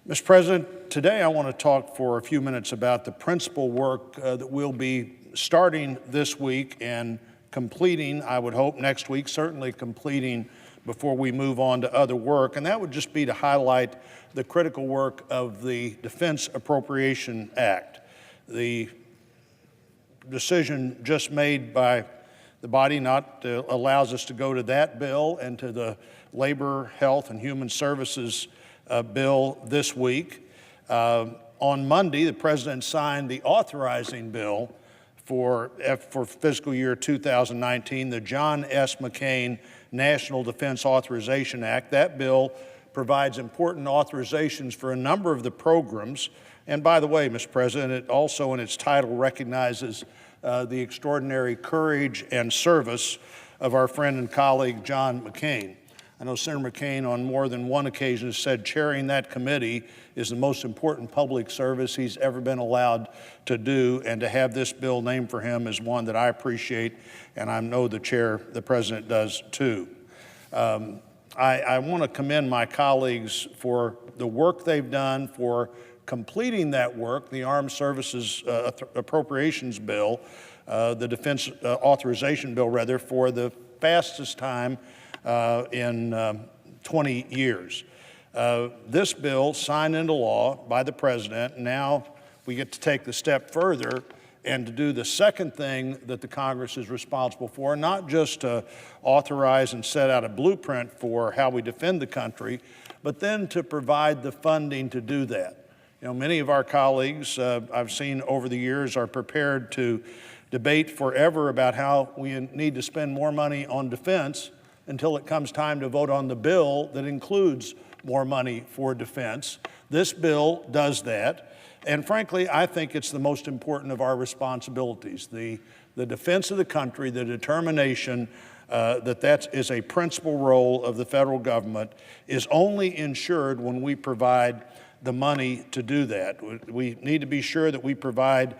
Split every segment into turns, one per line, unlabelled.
Mr. President, today I want to talk for a few minutes about the principal work that we'll be starting this week and completing, I would hope, next week, certainly completing before we move on to other work. And that would just be to highlight the critical work of the Defense Appropriation Act. The decision just made by the body not allows us to go to that bill and to the Labor, Health, and Human Services bill this week. On Monday, the President signed the authorizing bill for fiscal year 2019, the John S. McCain National Defense Authorization Act. That bill provides important authorizations for a number of the programs. And by the way, Mr. President, it also in its title recognizes the extraordinary courage and service of our friend and colleague, John McCain. I know Senator McCain on more than one occasion has said chairing that committee is the most important public service he's ever been allowed to do, and to have this bill named for him is one that I appreciate, and I know the President does too. I want to commend my colleagues for the work they've done, for completing that work, the Armed Services Appropriations Bill, the Defense Authorization Bill, rather, for the fastest time in 20 years. This bill, signed into law by the President, now we get to take the step further and to do the second thing that the Congress is responsible for, not just to authorize and set out a blueprint for how we defend the country, but then to provide the funding to do that. You know, many of our colleagues I've seen over the years are prepared to debate forever about how we need to spend more money on defense until it comes time to vote on the bill that includes more money for defense. This bill does that, and frankly, I think it's the most important of our responsibilities. The defense of the country, the determination that is a principal role of the federal government, is only ensured when we provide the money to do that. We need to be sure that we provide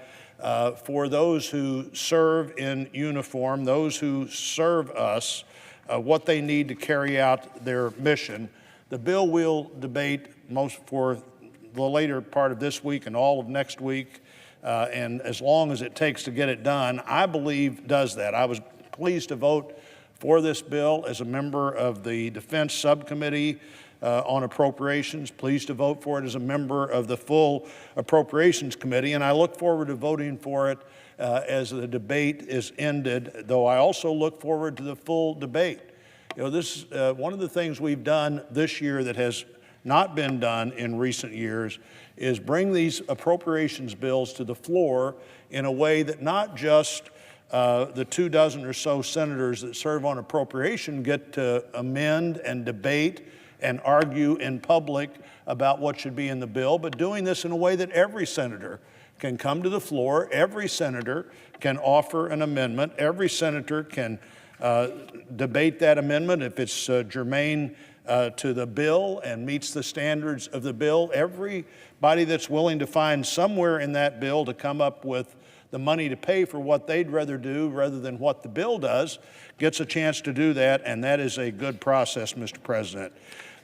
for those who serve in uniform, those who serve us, what they need to carry out their mission. The bill we'll debate most for the later part of this week and all of next week, and as long as it takes to get it done, I believe does that. I was pleased to vote for this bill as a member of the Defense Subcommittee on Appropriations, pleased to vote for it as a member of the full Appropriations Committee, and I look forward to voting for it as the debate is ended, though I also look forward to the full debate. You know, this one of the things we've done this year that has not been done in recent years is bring these appropriations bills to the floor in a way that not just the 24 or so senators that serve on appropriation get to amend and debate and argue in public about what should be in the bill, but doing this in a way that every senator can come to the floor, every senator can offer an amendment, every senator can debate that amendment if it's germane to the bill and meets the standards of the bill. Everybody that's willing to find somewhere in that bill to come up with the money to pay for what they'd rather do rather than what the bill does gets a chance to do that, and that is a good process, Mr. President.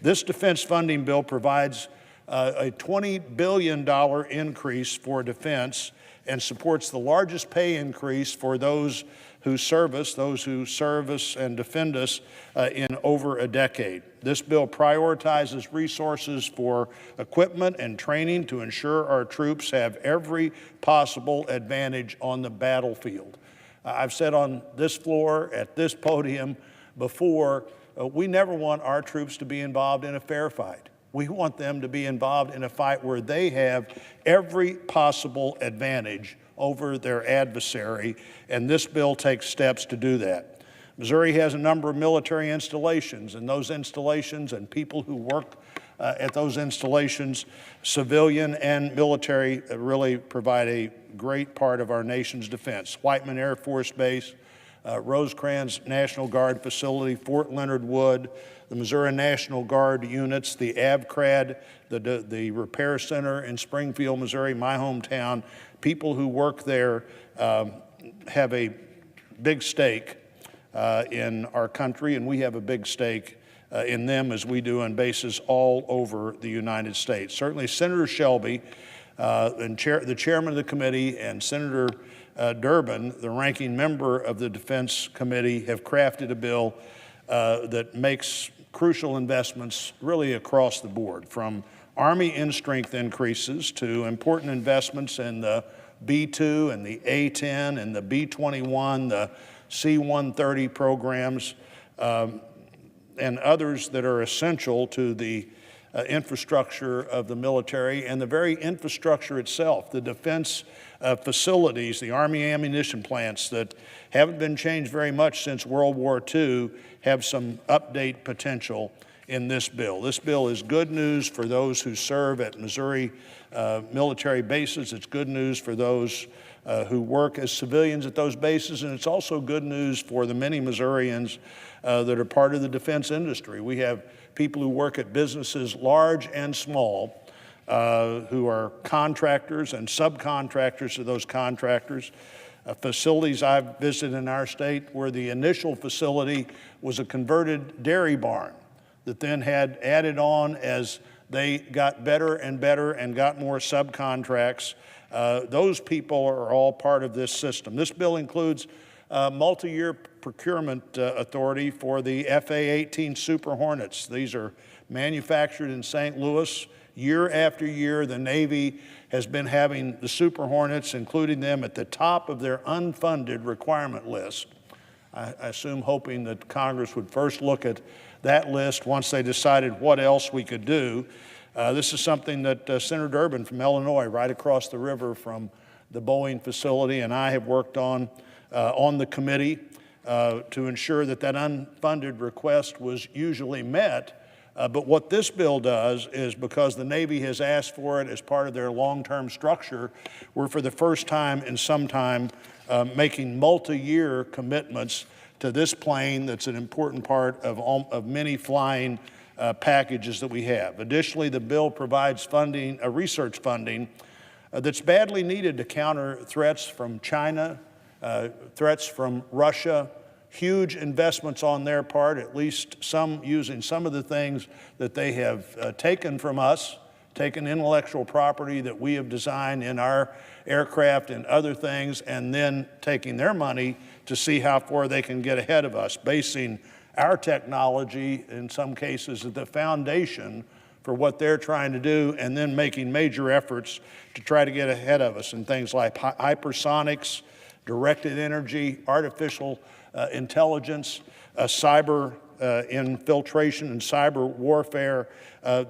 This defense funding bill provides a $20 billion increase for defense and supports the largest pay increase for those who serve us and defend us in over a decade. This bill prioritizes resources for equipment and training to ensure our troops have every possible advantage on the battlefield. I've said on this floor, at this podium before, we never want our troops to be involved in a fair fight. We want them to be involved in a fight where they have every possible advantage over their adversary, and this bill takes steps to do that. Missouri has a number of military installations, and those installations and people who work at those installations, civilian and military, really provide a great part of our nation's defense. Whiteman Air Force Base, Rosecrans National Guard Facility, Fort Leonard Wood, the Missouri National Guard units, the AVCRAD, the Repair Center in Springfield, Missouri, my hometown. People who work there have a big stake in our country, and we have a big stake in them as we do on bases all over the United States. Certainly Senator Shelby, the chairman of the committee, and Senator Durbin, the ranking member of the Defense Committee, have crafted a bill that makes crucial investments really across the board, from Army in-strength increases to important investments in the B-2 and the A-10 and the B-21, the C-130 programs, and others that are essential to the infrastructure of the military and the very infrastructure itself, the defense facilities, the Army ammunition plants that haven't been changed very much since World War II have some update potential in this bill. This bill is good news for those who serve at Missouri military bases. It's good news for those who work as civilians at those bases, and it's also good news for the many Missourians that are part of the defense industry. We have people who work at businesses large and small who are contractors and subcontractors to those contractors. Facilities I've visited in our state where the initial facility was a converted dairy barn that then had added on as they got better and better and got more subcontracts. Those people are all part of this system. This bill includes multi-year procurement authority for the FA-18 Super Hornets. These are manufactured in St. Louis. Year after year, the Navy has been having the Super Hornets, including them at the top of their unfunded requirement list. I assume hoping that Congress would first look at that list once they decided what else we could do. This is something that Senator Durbin from Illinois, right across the river from the Boeing facility, and I have worked on the committee to ensure that that unfunded request was usually met. But what this bill does is, because the Navy has asked for it as part of their long-term structure, we're for the first time in some time making multi-year commitments to this plane that's an important part of many flying packages that we have. Additionally, the bill provides funding, research funding that's badly needed to counter threats from China, threats from Russia, huge investments on their part, at least some using some of the things that they have taken from us, taken intellectual property that we have designed in our aircraft and other things, and then taking their money to see how far they can get ahead of us, basing our technology, in some cases, at the foundation for what they're trying to do, and then making major efforts to try to get ahead of us in things like hypersonics, directed energy, artificial intelligence, cyber infiltration and cyber warfare.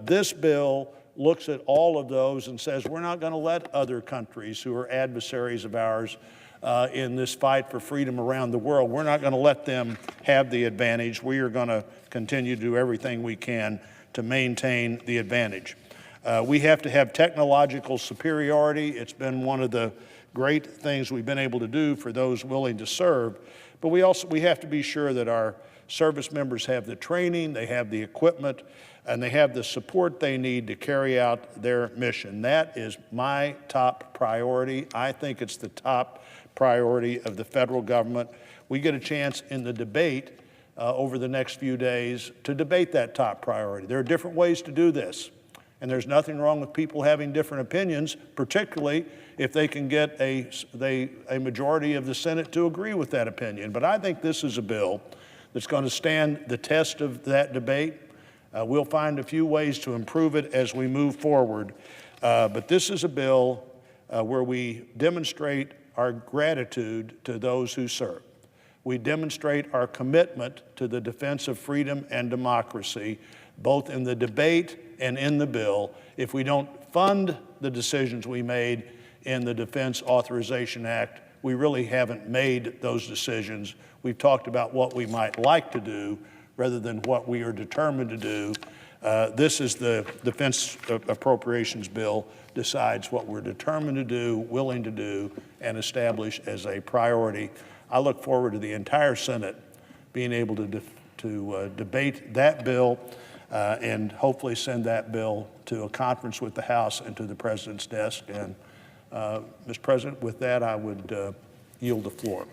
This bill looks at all of those and says we're not going to let other countries who are adversaries of ours in this fight for freedom around the world, we're not going to let them have the advantage. We are going to continue to do everything we can to maintain the advantage. We have to have technological superiority. It's been one of the great things we've been able to do for those willing to serve. But we have to be sure that our service members have the training, they have the equipment, and they have the support they need to carry out their mission. That is my top priority. I think it's the top priority of the federal government. We get a chance in the debate over the next few days to debate that top priority. There are different ways to do this, and there's nothing wrong with people having different opinions, particularly if they can get a majority of the Senate to agree with that opinion. But I think this is a bill that's going to stand the test of that debate. We'll find a few ways to improve it as we move forward. But this is a bill where we demonstrate our gratitude to those who serve. We demonstrate our commitment to the defense of freedom and democracy, both in the debate and in the bill. If we don't fund the decisions we made in the Defense Authorization Act, we really haven't made those decisions. We've talked about what we might like to do rather than what we are determined to do. This is the Defense Appropriations Bill decides what we're determined to do, willing to do, and establish as a priority. I look forward to the entire Senate being able to debate that bill and hopefully send that bill to a conference with the House and to the President's desk. And Mr. President, with that, I would yield the floor.